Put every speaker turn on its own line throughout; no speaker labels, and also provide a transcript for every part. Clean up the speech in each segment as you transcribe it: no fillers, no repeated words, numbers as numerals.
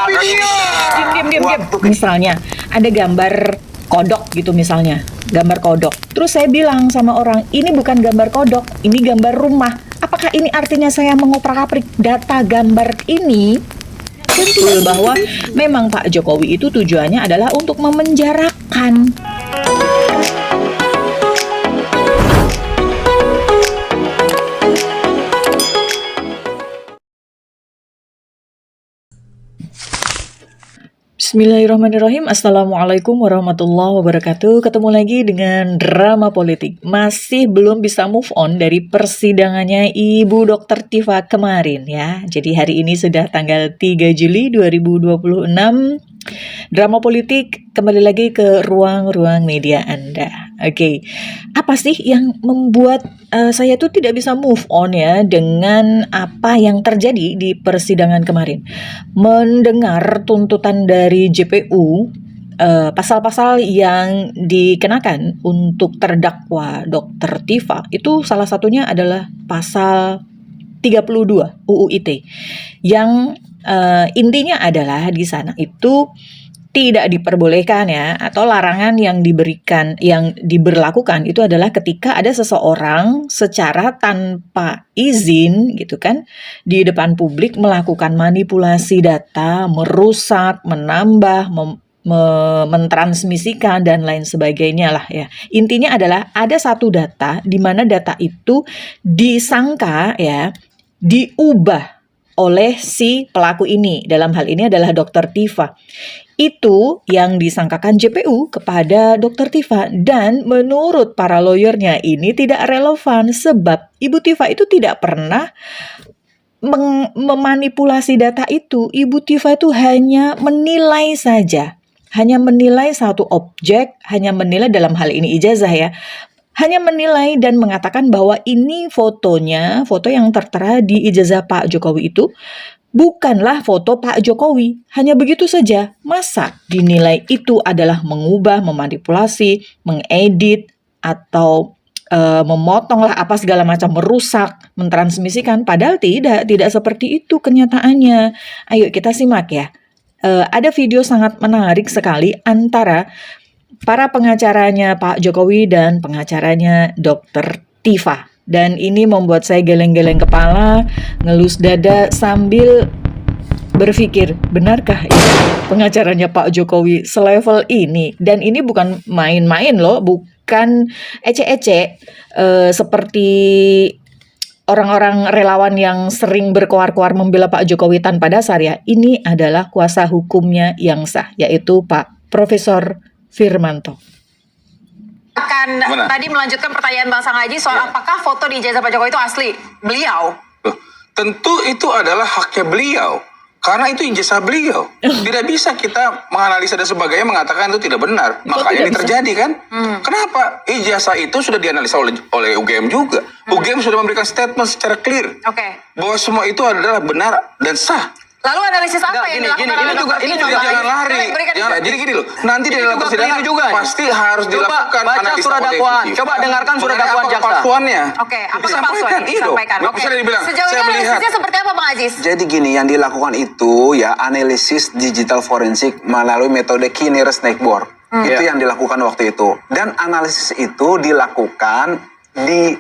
Diam. Misalnya ada gambar kodok gitu misalnya, gambar kodok. Terus saya bilang sama orang, ini bukan gambar kodok, ini gambar rumah. Apakah ini artinya saya mengoprak-aprik data gambar ini? Betul bahwa memang Pak Jokowi itu tujuannya adalah untuk memenjarakan. Bismillahirrahmanirrahim. Assalamualaikum warahmatullahi wabarakatuh. Ketemu lagi dengan drama politik. Masih belum bisa move on dari persidangannya Ibu Dr. Tifa kemarin ya. Jadi hari ini sudah tanggal 3 Juli 2026. Drama politik kembali lagi ke ruang-ruang media Anda. Oke, apa sih yang membuat saya tuh tidak bisa move on ya dengan apa yang terjadi di persidangan kemarin? Mendengar tuntutan dari JPU, pasal-pasal yang dikenakan untuk terdakwa Dr. Tifa itu salah satunya adalah pasal 32 UU ITE yang intinya adalah di sana itu tidak diperbolehkan ya, atau larangan yang diberlakukan itu adalah ketika ada seseorang secara tanpa izin gitu kan di depan publik melakukan manipulasi data, merusak, menambah, mentransmisikan dan lain sebagainya lah ya. Intinya adalah ada satu data di mana data itu disangka ya diubah oleh si pelaku ini. Dalam hal ini adalah Dr. Tifa. Itu yang disangkakan JPU kepada Dr. Tifa, dan menurut para lawyernya ini tidak relevan sebab Ibu Tifa itu tidak pernah memanipulasi data itu. Ibu Tifa itu hanya menilai saja. Hanya menilai satu objek, hanya menilai dalam hal ini ijazah ya. Hanya menilai dan mengatakan bahwa ini fotonya, foto yang tertera di ijazah Pak Jokowi itu bukanlah foto Pak Jokowi. Hanya begitu saja. Masa dinilai itu adalah mengubah, memanipulasi, mengedit, atau memotong lah apa segala macam, merusak, mentransmisikan. Padahal tidak seperti itu kenyataannya. Ayo kita simak ya. Ada video sangat menarik sekali antara para pengacaranya Pak Jokowi dan pengacaranya Dr. Tifa. Dan ini membuat saya geleng-geleng kepala, ngelus dada sambil berpikir, benarkah ini pengacaranya Pak Jokowi selevel ini? Dan ini bukan main-main loh, bukan ece-ece seperti orang-orang relawan yang sering berkoar-koar membela Pak Jokowi tanpa dasar ya. Ini adalah kuasa hukumnya yang sah, yaitu Pak Profesor Firmanto.
Tadi melanjutkan pertanyaan Bang Sanghaji soal apakah foto di ijazah Pak Jokowi itu asli beliau?
Tentu itu adalah haknya beliau, karena itu ijazah beliau. Tidak bisa kita menganalisa dan sebagainya mengatakan itu tidak benar. Makanya ini terjadi kan? Kenapa? Ijazah itu sudah dianalisa oleh UGM juga. UGM sudah memberikan statement secara clear bahwa semua itu adalah benar dan sah.
Lalu analisis apa yang dilakukan?
Ini juga jangan lari. Jadi gini loh, nanti di dalam persidangan juga pasti harus dilakukan
baca surat dakwaan. Coba dengarkan surat dakwaan jaksa.
Palsuannya.
Oke, apa palsuannya? Disampaikan.
Nggak bisa dibilang.
Sejauh ini analisisnya seperti apa Bang Aziz?
Jadi gini, yang dilakukan itu ya analisis digital forensik melalui metode Key Nearest Neighbor. Itu yang dilakukan waktu itu. Dan analisis itu dilakukan di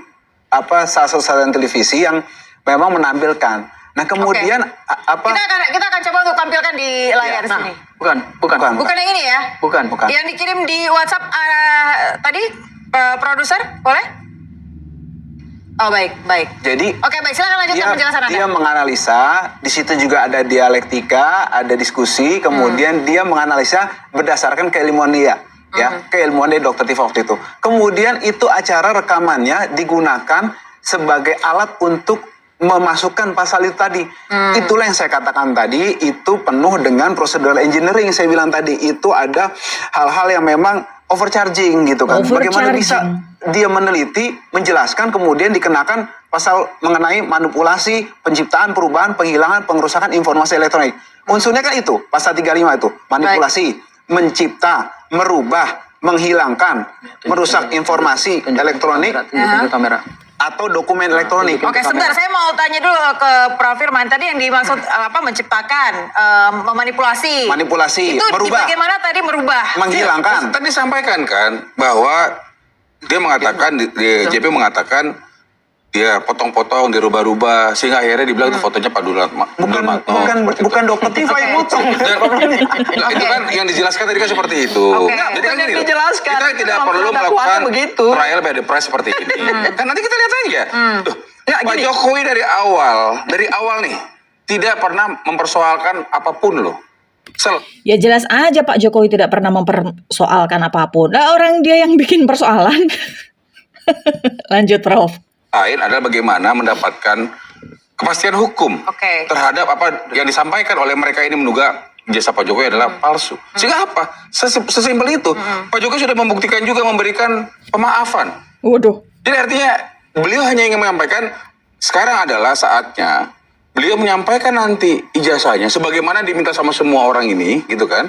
stasiun televisi yang memang menampilkan. Nah kemudian
kita akan coba untuk tampilkan di layar sini. Bukan yang ini ya?
Bukan.
Yang dikirim di WhatsApp tadi produser, boleh? Oh baik.
Jadi
oke, baik, silakan lanjutkan penjelasan Anda.
Dia menganalisa, di situ juga ada dialektika, ada diskusi, kemudian dia menganalisa berdasarkan keilmuan dia. Keilmuan dari Dr. Tifa waktu itu. Kemudian itu acara rekamannya digunakan sebagai alat untuk memasukkan pasal itu tadi. Itulah yang saya katakan tadi, itu penuh dengan prosedural engineering. Saya bilang tadi itu ada hal-hal yang memang overcharging gitu kan. Bagaimana bisa dia meneliti, menjelaskan, kemudian dikenakan pasal mengenai manipulasi, penciptaan, perubahan, penghilangan, pengerusakan informasi elektronik. Unsurnya kan itu, pasal 35 itu. Manipulasi, mencipta, merubah, menghilangkan, merusak informasi elektronik. atau dokumen elektronik.
Oke, sebentar saya mau tanya dulu ke Prof. Firman. Tadi yang dimaksud menciptakan, memanipulasi.
Manipulasi,
Itu
merubah.
bagaimana tadi merubah?
Menghilangkan.
Tadi disampaikan kan bahwa dia mengatakan, JP mengatakan dia potong-potong, dirubah-rubah, sehingga akhirnya dibilang itu fotonya Pak
Bukan dokter Tifa yang motong.
Itu kan yang dijelaskan tadi kan seperti itu.
Oke.
Jadi kan
Bukan yang
gini,
dijelaskan,
kita
itu
tidak
dalam
perlu
dakwaannya
melakukan
begitu.
trial by the press seperti ini. Kan nanti kita lihat aja. Tuh,
Nggak,
Pak
gini.
Jokowi dari awal nih tidak pernah mempersoalkan apapun loh.
Ya jelas aja Pak Jokowi tidak pernah mempersoalkan apapun. Lah orang dia yang bikin persoalan. Lanjut Prof.
Lain adalah bagaimana mendapatkan kepastian hukum
Oke.
terhadap apa yang disampaikan oleh mereka ini menduga jasa Pak Jokowi adalah palsu. Sehingga apa? Sesimpel itu. Pak Jokowi sudah membuktikan juga memberikan pemaafan.
Waduh.
Jadi artinya beliau hanya ingin menyampaikan sekarang adalah saatnya beliau menyampaikan nanti ijazahnya sebagaimana diminta sama semua orang ini, gitu kan?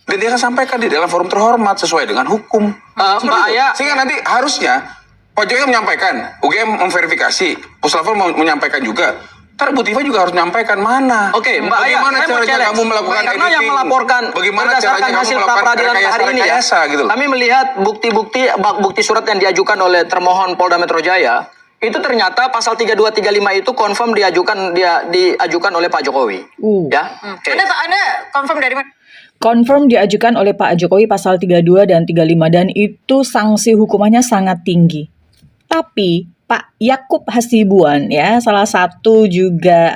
Dan dia akan sampaikan di dalam forum terhormat sesuai dengan hukum. Seperti
Mbak
itu.
Aya,
Sehingga nanti harusnya Pak Jokowi menyampaikan, UGM memverifikasi, Puslapor menyampaikan juga. Ntar Bu Tifa juga harus menyampaikan mana.
Oke, Mbak Aya,
Bagaimana
saya mau
caranya
challenge.
kamu melakukan
Karena yang
editing?
melaporkan
Bagaimana
berdasarkan
caranya kamu
hasil
melakukan
pra-peradilan hari ini ya,
rekayasa gitu loh.
kami melihat bukti surat yang diajukan oleh termohon Polda Metro Jaya, itu ternyata pasal 3235 itu confirm diajukan oleh Pak Jokowi. Ya. Oke.
Anda confirm dari mana?
Confirm diajukan oleh Pak Jokowi pasal 32 dan 35 dan itu sanksi hukumannya sangat tinggi. Tapi Pak Yakub Hasibuan ya salah satu juga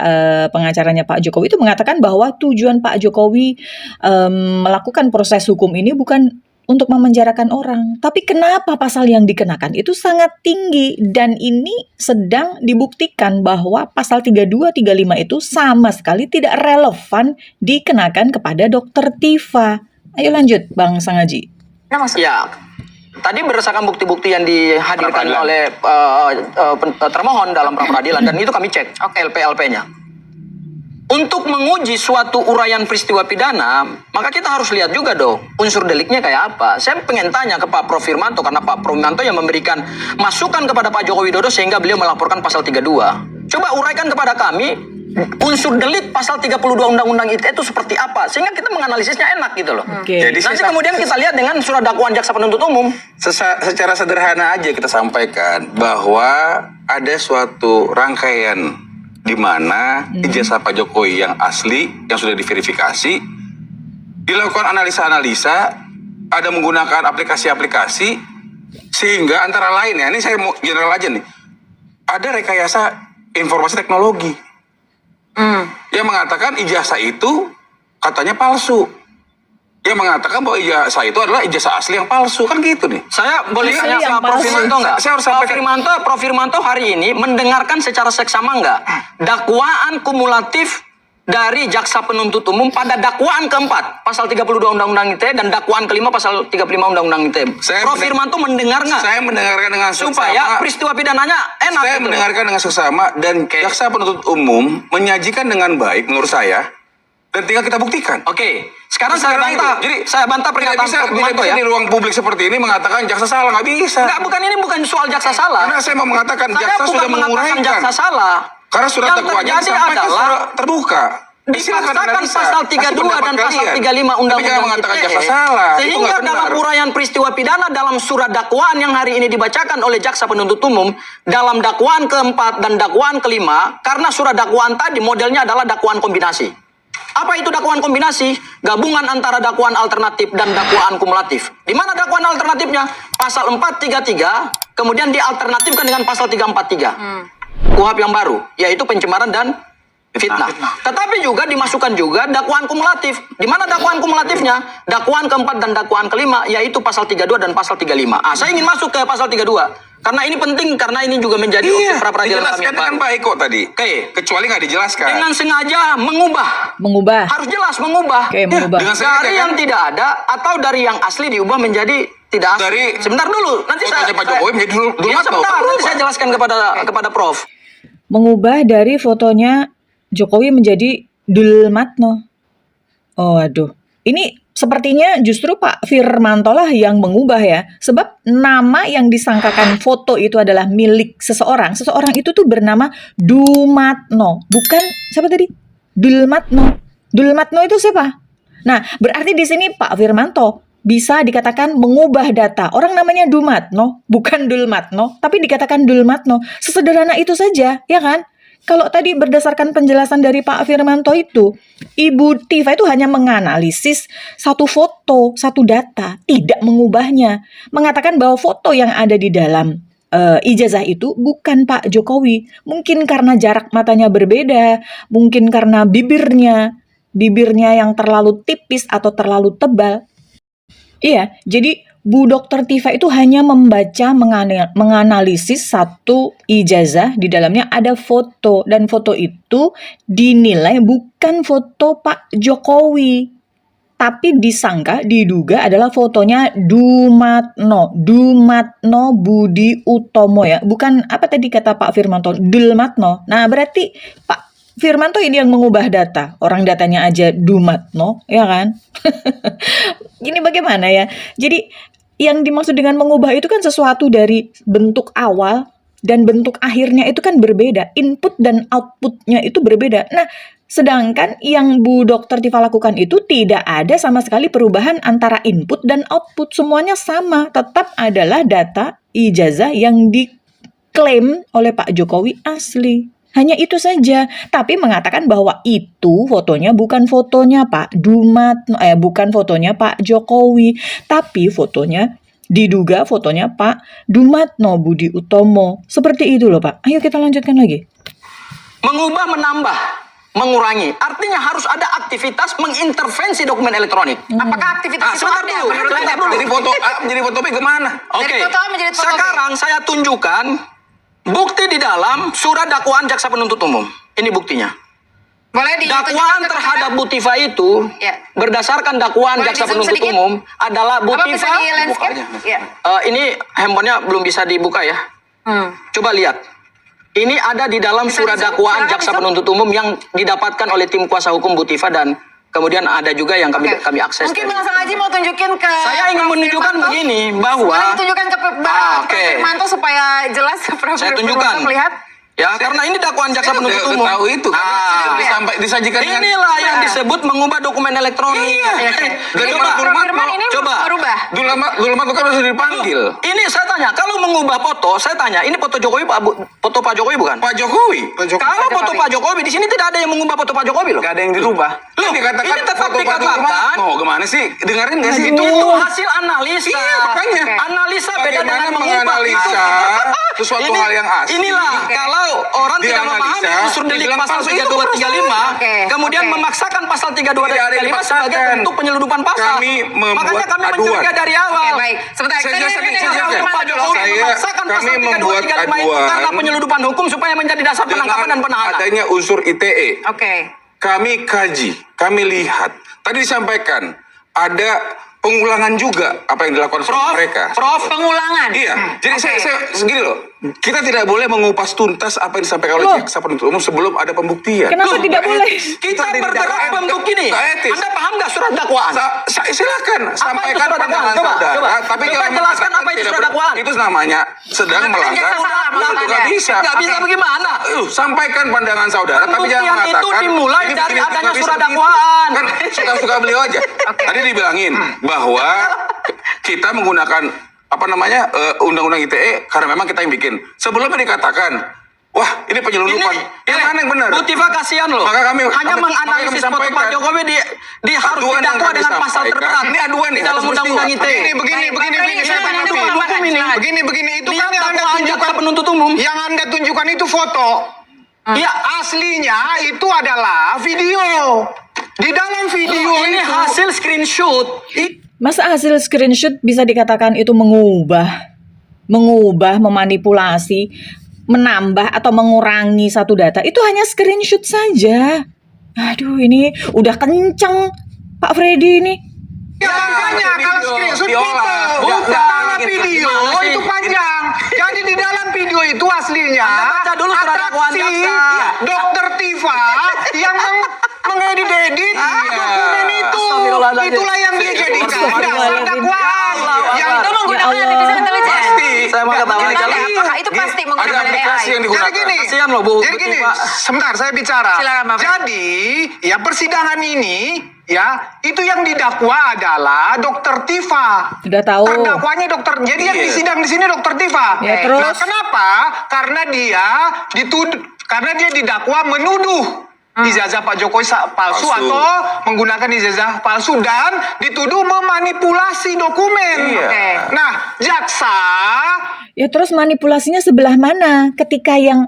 pengacaranya Pak Jokowi itu mengatakan bahwa tujuan Pak Jokowi melakukan proses hukum ini bukan untuk memenjarakan orang. Tapi kenapa pasal yang dikenakan itu sangat tinggi dan ini sedang dibuktikan bahwa pasal 32, 35 itu sama sekali tidak relevan dikenakan kepada Dokter Tifa. Ayo lanjut Bang Sangaji.
Ya. Tadi berdasarkan bukti-bukti yang dihadirkan
Pra-peradilan.
oleh termohon dalam pra-peradilan dan itu kami cek LP-LP-nya. Untuk menguji suatu uraian peristiwa pidana, maka kita harus lihat juga dong unsur deliknya kayak apa. Saya pengen tanya ke Pak Prof. Firmanto karena Pak Prof. Firmanto yang memberikan masukan kepada Pak Joko Widodo sehingga beliau melaporkan pasal 32. Coba uraikan kepada kami unsur delik pasal 32 Undang-Undang ITE itu seperti apa sehingga kita menganalisisnya enak gitu loh.
Oke.
Jadi
Nanti kemudian kita lihat dengan surat dakwaan jaksa penuntut umum.
Secara sederhana aja kita sampaikan bahwa ada suatu rangkaian di mana ijazah Pak Jokowi yang asli yang sudah diverifikasi dilakukan analisa-analisa, ada menggunakan aplikasi-aplikasi sehingga antara lain ya, ini saya mau general aja nih, ada rekayasa informasi teknologi yang mengatakan ijazah itu katanya palsu, yang mengatakan bahwa ijazah itu adalah ijazah asli yang palsu, kan gitu nih.
Saya boleh
Asli
tanya
yang
Pak Prof.
palsu.
Firmanto nggak?
Saya harus
Prof.
sampaikan.
Prof. Firmanto hari ini mendengarkan secara seksama nggak dakwaan kumulatif dari jaksa penuntut umum pada dakwaan keempat pasal 32 Undang-Undang ITE dan dakwaan kelima pasal 35 Undang-Undang ITE. Prof. Firmanto mendengar nggak?
Saya mendengarkan dengan
Supaya
seksama.
peristiwa pidananya enak.
Saya
gitu.
mendengarkan dengan seksama dan jaksa penuntut umum menyajikan dengan baik menurut saya dan tinggal kita buktikan.
Oke, sekarang saya
Sekarang
bantah.
itu. Jadi
saya bantah
tidak
pernyataan
bisa,
Prof.
tidak
Firmanto
bisa
ya.
di ruang publik seperti ini mengatakan jaksa salah, nggak bisa.
Enggak, ini bukan soal jaksa salah.
Karena saya mau mengatakan
Saya
jaksa
bukan
sudah
mengatakan
menguraikan.
jaksa salah.
Karena surat
Yang
dakwaannya
terjadi
disampaikan
adalah
secara terbuka. Silakan
dipaksakan
analisa.
pasal
Kasih
32 dan
pendapat
pasal
kalian.
35
Tapi jangan
Undang-Undang
mengatakan
ITE.
jaksa salah. Itu
Sehingga
nggak
dalam
benar.
uraian peristiwa pidana dalam surat dakwaan yang hari ini dibacakan oleh jaksa penuntut umum dalam dakwaan keempat dan dakwaan kelima, karena surat dakwaan tadi modelnya adalah dakwaan kombinasi. Apa itu dakwaan kombinasi? Gabungan antara dakwaan alternatif dan dakwaan kumulatif. Di mana dakwaan alternatifnya? Pasal 433, kemudian dialternatifkan dengan pasal 343. KUHP yang baru, yaitu pencemaran dan fitnah. Tetapi juga dimasukkan juga dakwaan kumulatif. Di mana dakwaan kumulatifnya? Dakwaan keempat dan dakwaan kelima, yaitu pasal 32 dan pasal 35. Saya ingin masuk ke pasal 32. Karena ini penting, karena ini juga menjadi objek pra-peradilan kami.
dijelaskan dengan baik kok tadi.
Oke.
Kecuali nggak dijelaskan.
Dengan sengaja mengubah.
Mengubah.
Harus jelas mengubah.
Oke, mengubah.
Dengan sengaja,
Dari
kan?
yang tidak ada atau dari yang asli diubah menjadi tidak asli.
Dari
Sebentar dulu, nanti
fotonya Pak Jokowi menjadi
Ya,
Dulmatno.
sebentar, nanti saya jelaskan kepada Prof.
Mengubah dari fotonya Jokowi menjadi Dulmatno. Oh, aduh. Ini sepertinya justru Pak Firmanto lah yang mengubah ya. Sebab nama yang disangkakan foto itu adalah milik seseorang. Seseorang itu tuh bernama Dumatno. Bukan, siapa tadi? Dulmatno. Dulmatno itu siapa? Nah, berarti di sini Pak Firmanto bisa dikatakan mengubah data. Orang namanya Dumatno, bukan Dulmatno, tapi dikatakan Dulmatno. Sesederhana itu saja, ya kan? Kalau tadi berdasarkan penjelasan dari Pak Firmanto itu, Ibu Tifa itu hanya menganalisis satu foto, satu data, tidak mengubahnya. Mengatakan bahwa foto yang ada di dalam ijazah itu bukan Pak Jokowi. Mungkin karena jarak matanya berbeda, mungkin karena bibirnya yang terlalu tipis atau terlalu tebal. Iya, jadi Bu Dr. Tifa itu hanya membaca, menganalisis satu ijazah, di dalamnya ada foto, dan foto itu dinilai bukan foto Pak Jokowi, tapi diduga adalah fotonya Dumatno Budi Utomo ya, bukan apa tadi kata Pak Firmanto, Dulmatno. Nah berarti Pak Firmanto ini yang mengubah data, orang datanya aja Dumatno, ya kan? Ini bagaimana ya? Jadi yang dimaksud dengan mengubah itu kan sesuatu dari bentuk awal dan bentuk akhirnya itu kan berbeda. Input dan outputnya itu berbeda. Nah, sedangkan yang Bu Dr. Tifa lakukan itu tidak ada sama sekali perubahan antara input dan output. Semuanya sama, tetap adalah data ijazah yang diklaim oleh Pak Jokowi asli. Hanya itu saja, tapi mengatakan bahwa itu fotonya bukan fotonya Pak bukan fotonya Pak Jokowi, tapi diduga fotonya Pak Dumatno Budi Utomo. Seperti itu loh Pak. Ayo kita lanjutkan lagi.
Mengubah, menambah, mengurangi. Artinya harus ada aktivitas mengintervensi dokumen elektronik.
Apakah aktivitas itu
sebentar
ada?
dulu.
Menurut
Sebentar
Anda?
dulu.
Jadi fotokopi kemana?
Oke.
Dari foto A menjadi foto B.
Sekarang saya tunjukkan bukti di dalam surat dakwaan jaksa penuntut umum. Ini buktinya.
Boleh
Dakwaan terhadap Bu Tifa itu
Ya.
berdasarkan dakwaan
Boleh
jaksa
di-zoom
penuntut
sedikit?
umum adalah Bu
Apa bisa
Tifa.
di landscape?
aja.
Ya.
Ini handphonenya belum bisa dibuka ya. Coba lihat. Ini ada di dalam
Bisa
surat
di-zoom?
dakwaan
Silakan
jaksa
di-zoom.
penuntut umum yang didapatkan oleh tim kuasa hukum Bu Tifa, dan kemudian ada juga yang kami
Oke.
akses.
Mungkin
dari-
Bang Sangaji mau tunjukin ke
Saya ingin
Prof.
menunjukkan
Firmanto.
begini, bahwa
Boleh tunjukkan ke Prof.
oke.
Firmanto supaya jelas Prof.
Saya
Firmanto
tunjukkan.
melihat.
Ya, karena ini dakwaan jaksa
Saya
penuntut
udah
umum.
tahu itu kan. Disajikan dengan
Inilah yang disebut mengubah dokumen elektronik.
Iya.
Jadi
Dari
Prof. Firman ini
coba.
merubah.
Dulmat itu kan harus dipanggil.
Ini saya tanya, kalau mengubah foto, saya tanya, ini foto Jokowi foto Pak Jokowi bukan?
Pak Jokowi.
Kalau foto Pak Jokowi di sini tidak ada yang mengubah foto Pak Jokowi loh.
Gak ada yang dirubah.
Loh,
dikatakan
ini tetap
foto Pak
dikatakan.
Jokowi. Gimana sih? Dengerin nggak sih?
Itu hasil analisa.
Iya, makanya.
Analisa beda
Bagaimana
dengan mengubah.
menganalisa sesuatu hal yang asli.
Inilah kalau orang tidak memahami
Dianalisa,
unsur delik
dibilang
pasal
palsu,
3235,
Oke,
kemudian
oke.
memaksakan pasal 3235
Tidak ada yang
sebagai
dipaksakan.
bentuk penyeludupan pasal.
Kami membuat
Makanya kami
aduan.
mencurigai dari awal.
Oke, baik. Sebentar.
Saya
Kita
jelaskan
dengarkan
nih,
yang
saya
Prof.
jelaskan.
Pak
Firmanto
Jokowi
dulu.
memaksakan
kami
pasal
membuat
3235 itu
aduan
karena penyeludupan hukum supaya menjadi dasar penangkapan dan penahanan.
adanya unsur ITE.
Oke.
Kami kaji, kami lihat. Tadi disampaikan ada pengulangan juga apa yang dilakukan sama mereka.
Prof,
Pengulangan.
Iya, jadi
Oke.
saya segini loh. Kita tidak boleh mengupas tuntas apa yang disampaikan oleh
Loh.
jaksa penuntut umum sebelum ada pembuktian.
Kenapa tidak boleh?
kita
Itu
bergerak
tidak-
bentuk ini.
nggak etis.
Anda paham nggak surat dakwaan?
Silakan sampaikan
surat
pandangan
dakwaan?
saudara.
Coba.
Tapi
Coba
jangan
jelaskan
mengatakan
apa itu
tidak
surat dakwaan.
Itu namanya sedang
Karena
melanggar.
jaksa salah menurut
Itu
Anda.
nggak bisa.
Nggak bisa bagaimana?
Sampaikan pandangan saudara, tapi jangan
Pembuktian itu
mengatakan
dimulai
ini
dari
begini,
adanya
nggak bisa
surat
begitu.
dakwaan.
Kan suka-suka beliau aja. Tadi dibilangin bahwa kita menggunakan apa namanya undang-undang ITE karena memang kita yang bikin. Sebelumnya dikatakan, wah ini penyelundupan. Yang mana yang benar?
Bu Tifa kasihan loh.
Maka kami-
hanya
kami
menganalisis foto
sampaikan.
Pak Jokowi di harus
Aduan yang
didakwa
kami
dengan pasal
sampaikan.
terberat.
Ini aduan nih,
di dalam
harus
undang-undang
peristiwa.
ITE.
Begini,
Baik,
saya
ini
tanya
ada
dulu.
penambahan, silakan.
Begini, itu
Lihat
kan yang Anda
dakwaan jaksa
tunjukkan,
penuntut umum.
yang Anda tunjukkan itu foto.
Iya.
Aslinya itu adalah video. Di dalam video
Ini
itu
hasil screenshot.
Masa hasil screenshot bisa dikatakan itu mengubah, memanipulasi, menambah atau mengurangi satu data? Itu hanya screenshot saja. Aduh, ini udah kenceng Pak Freddy ini.
ya, makanya
video,
kalau screenshot
diolah.
foto.
Bukan.
Kalau video
Gimana sih?
itu panjang. Jadi di dalam video itu aslinya
Anda baca dulu surat dakwaan
atraksi
jaksa.
Dokter Tifa yang mengedit-edit dokumen itu.
Astagfirullahaladzim.
Itulah yang dia
Ada aplikasi yang digunakan.
Jadi gini,
Kasihan loh, Bu.
Jadi gini,
Pak.
sebentar saya bicara.
Silakan, Pak.
Jadi, ya persidangan ini, ya itu yang didakwa adalah Dokter Tifa.
Udah tahu.
Terdakwanya dokter. Jadi yang
Iya.
disidang di sini Dokter Tifa.
Ya, terus?
Nah, kenapa? Karena dia didakwa menuduh ijazah Pak Jokowi palsu
Palsu.
atau menggunakan ijazah palsu dan dituduh memanipulasi dokumen.
Iya.
Oke.
Nah, jaksa
Ya terus manipulasinya sebelah mana ketika yang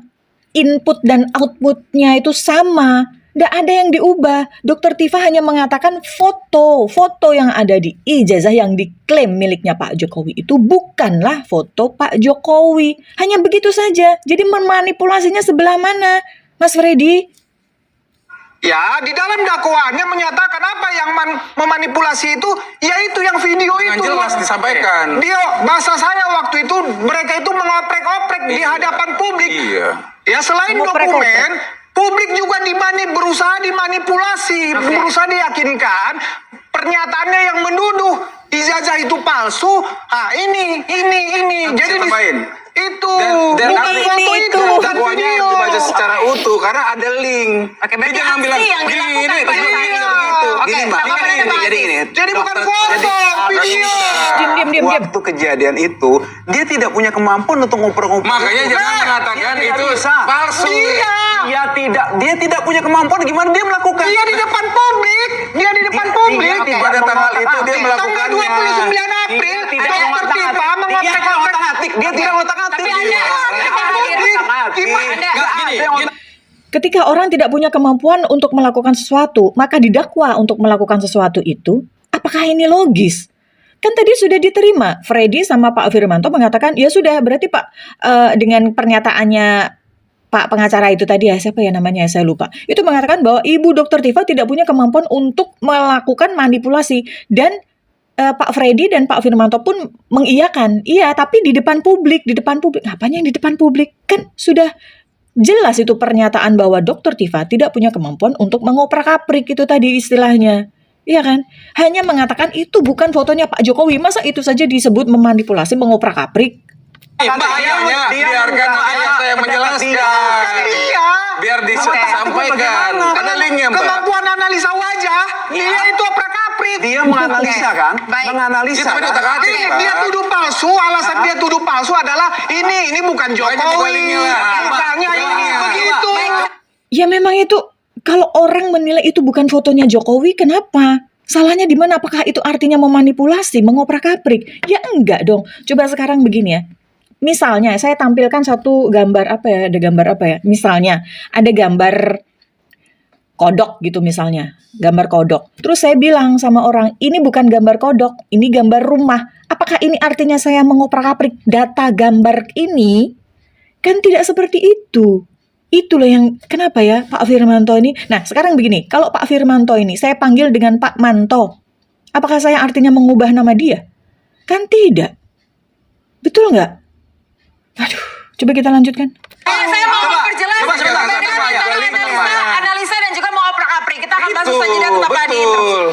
input dan outputnya itu sama? Nggak ada yang diubah. Dokter Tifa hanya mengatakan foto yang ada di ijazah yang diklaim miliknya Pak Jokowi itu bukanlah foto Pak Jokowi. Hanya begitu saja. Jadi memanipulasinya sebelah mana, Mas Freddy?
ya di dalam dakwaannya menyatakan apa yang memanipulasi itu, yaitu yang video
Dengan
itu.
jelas disampaikan.
Dia bahasa saya waktu itu mereka itu mengoprek-oprek di hadapan publik.
Iya.
Ya selain
Mengoprek-oprek.
dokumen, publik juga berusaha dimanipulasi, berusaha diyakinkan pernyataannya yang menuduh ijazah itu palsu. Ah ini.
Bisa
Jadi
tambahin.
itu
Dan
bukan
ini
foto itu, bukan
dakwanya
video.
dibaca secara utuh karena ada link.
Oke, berarti
Dia jangan bilang
aksi yang
gini,
dilakukan
gini,
pada
gini,
saat
gini,
itu.
begitu.
Oke,
Gini, Mbak.
tanggapan Anda, Pak
Jadi
Aziz.
gini.
Jadi bukan
dokter-
foto,
jadi-
video.
Diam.
Waktu kejadian itu dia tidak punya kemampuan untuk ngoper-ngoper.
Makanya
itu.
jangan mengatakan
Dia
itu
tidak bisa.
palsu.
Iya.
Dia tidak punya kemampuan. Gimana dia melakukan?
Dia di depan publik. Dia di depan publik.
Dia
Pada tanggal itu dia
Tanggal
melakukannya.
29 April,
Tidak
Dokter
mengotak-atik.
Tifa
Dia
mengoprek-oprek.
ngotak-atik. Dia tidak ngotak-atik.
Tapi Anda-
Di depan publik. Gimana?
Nggak, gini.
Ketika orang tidak punya kemampuan untuk melakukan sesuatu, maka didakwa untuk melakukan sesuatu itu, apakah ini logis? Kan tadi sudah diterima. Freddy sama Pak Firmanto mengatakan, ya sudah, berarti Pak, dengan pernyataannya Pak pengacara itu tadi ya, siapa ya namanya, saya lupa. Itu mengatakan bahwa Ibu Dr. Tifa tidak punya kemampuan untuk melakukan manipulasi. Dan Pak Freddy dan Pak Firmanto pun mengiyakan, iya, tapi di depan publik. Apanya yang di depan publik? Kan sudah jelas itu pernyataan bahwa Dr. Tifa tidak punya kemampuan untuk mengoprak-aprik itu tadi istilahnya. Iya kan? Hanya mengatakan itu bukan fotonya Pak Jokowi. Masa itu saja disebut memanipulasi, mengoprak-aprik?
Bahayanya biarkan saya yang menjelaskan.
Iya.
Biar disampaikan. Ada linknya, Mbak.
Kemampuan analisa wajah, dia itu oprak-aprik.
Dia menganalisa kan?
Baik.
Menganalisa
Itu
kan?
otak-atik,
Ini
Pak.
dia tuduh palsu, alasan dia tuduh palsu adalah ini bukan
buka
Jokowi.
linknya lah.
Bukannya
Buka
ini
linknya.
begitu.
Ya memang itu, kalau orang menilai itu bukan fotonya Jokowi, kenapa? Salahnya di mana? Apakah itu artinya memanipulasi, mengoprak-aprik? Ya enggak dong. Coba sekarang begini ya. Misalnya saya tampilkan satu gambar apa ya? Ada gambar apa ya? Misalnya ada gambar kodok gitu misalnya. Gambar kodok. Terus saya bilang sama orang, ini bukan gambar kodok, ini gambar rumah. Apakah ini artinya saya mengoprak-aprik data gambar ini? Kan tidak seperti itu. Itulah yang kenapa ya Pak Firmanto ini. Nah sekarang begini, kalau Pak Firmanto ini saya panggil dengan Pak Manto, apakah saya artinya mengubah nama dia? Kan tidak. Betul nggak? Aduh, coba kita lanjutkan.
Saya mau memperjelas
coba,
perbedaan
coba.
antara analisa dan juga mengoprak-aprik. Kita akan bahas
Itu,
saja dan tetap hadir.
betul.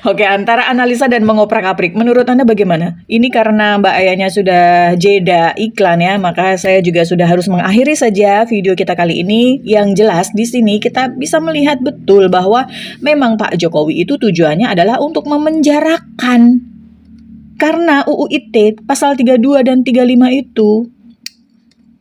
Oke, antara analisa dan mengoprak-aprik. Menurut Anda bagaimana? Ini karena Mbak Ayanya sudah jeda iklan ya, maka saya juga sudah harus mengakhiri saja video kita kali ini. Yang jelas di sini kita bisa melihat betul bahwa memang Pak Jokowi itu tujuannya adalah untuk memenjarakan. Karena UU ITE pasal 32 dan 35 itu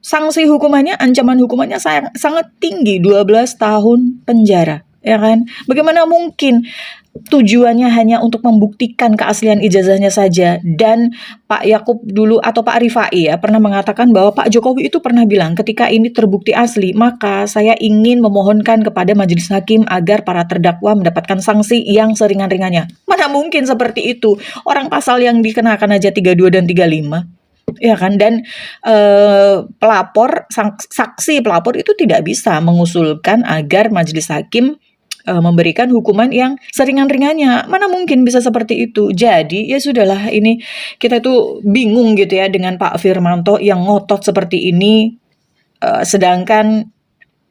sanksi hukumannya, ancaman hukumannya sangat tinggi, 12 tahun penjara, ya kan? Bagaimana mungkin tujuannya hanya untuk membuktikan keaslian ijazahnya saja? Dan Pak Yakub dulu atau Pak Rifai ya pernah mengatakan bahwa Pak Jokowi itu pernah bilang ketika ini terbukti asli, maka saya ingin memohonkan kepada majelis hakim agar para terdakwa mendapatkan sanksi yang seringan-ringannya. Mana mungkin seperti itu? Orang pasal yang dikenakan aja 32 dan 35. Ya kan, dan saksi pelapor itu tidak bisa mengusulkan agar majelis hakim memberikan hukuman yang seringan-ringannya. Mana mungkin bisa seperti itu. Jadi ya sudahlah, ini kita tuh bingung gitu ya dengan Pak Firmanto yang ngotot seperti ini, sedangkan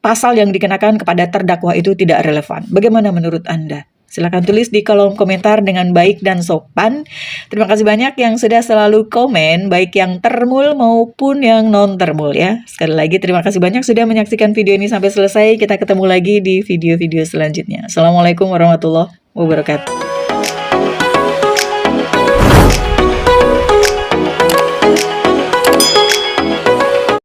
pasal yang dikenakan kepada terdakwa itu tidak relevan. Bagaimana menurut Anda? Silahkan tulis di kolom komentar dengan baik dan sopan. Terima kasih banyak yang sudah selalu komen, baik yang termul maupun yang non-termul ya. Sekali lagi terima kasih banyak sudah menyaksikan video ini sampai selesai. Kita ketemu lagi di video-video selanjutnya. Assalamualaikum warahmatullahi wabarakatuh.